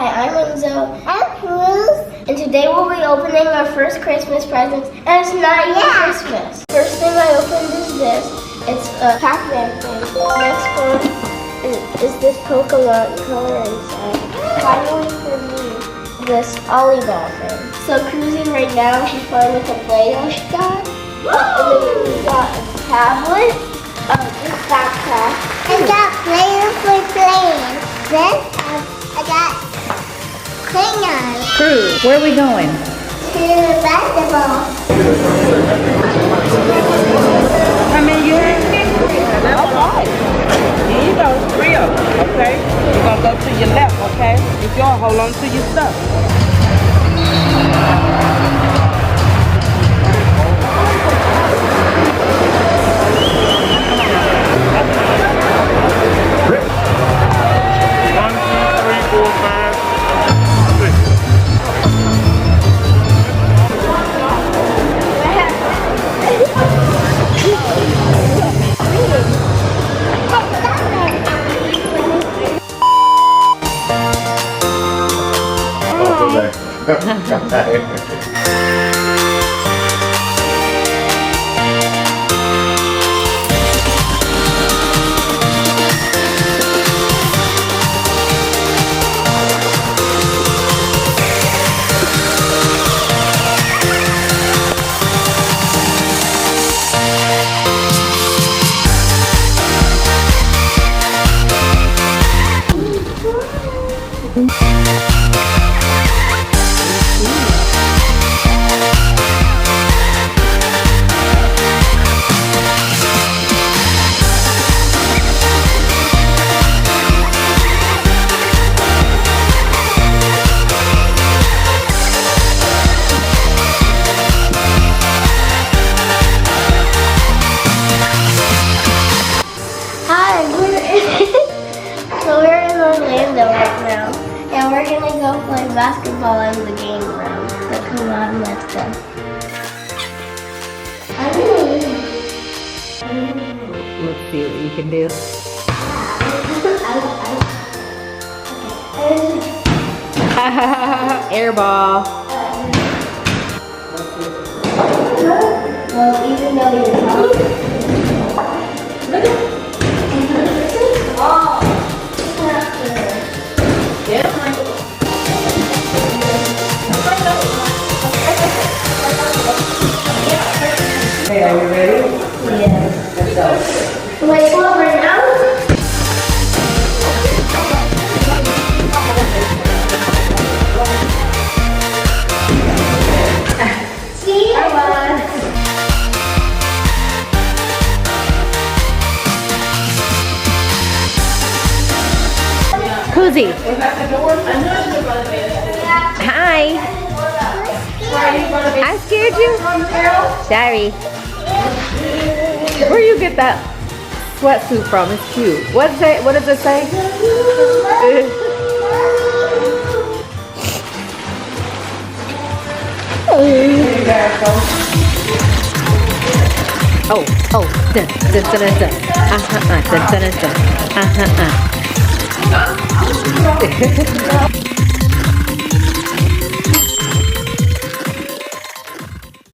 Hi, I'm Enzo. I'm Cruz. And today we'll be opening our first Christmas presents, and it's not even Christmas. First thing I opened is this. It's a Pac-Man thing. Next one is this Pokemon color inside. Finally for me, this Ollie-Ball thing. So Cruzy right now, she's playing with the Play-Doh she got. And then we got a tablet, this backpack. I got Play-Doh for playing. This, I got Klingons. Cruz, where are we going? To the basketball. How many you have? All right. Here you go, 3 of them, okay? You're gonna go to your left, okay? If you all hold on to your stuff. So we're in Orlando right now, and we're gonna go play basketball in the game room. So come on, let's go. Let's see what you can do. Air ball. Well, even though you're not. Hey, are you ready? Yes. Let's go. Wait, what, right now? See? I won. Cruzy. Hi. I scared you? Sorry. Where you get that sweatsuit from? It's cute. What does it say? Oh, dun, dun, dun, dun, dun. Dun, dun, dun, dun.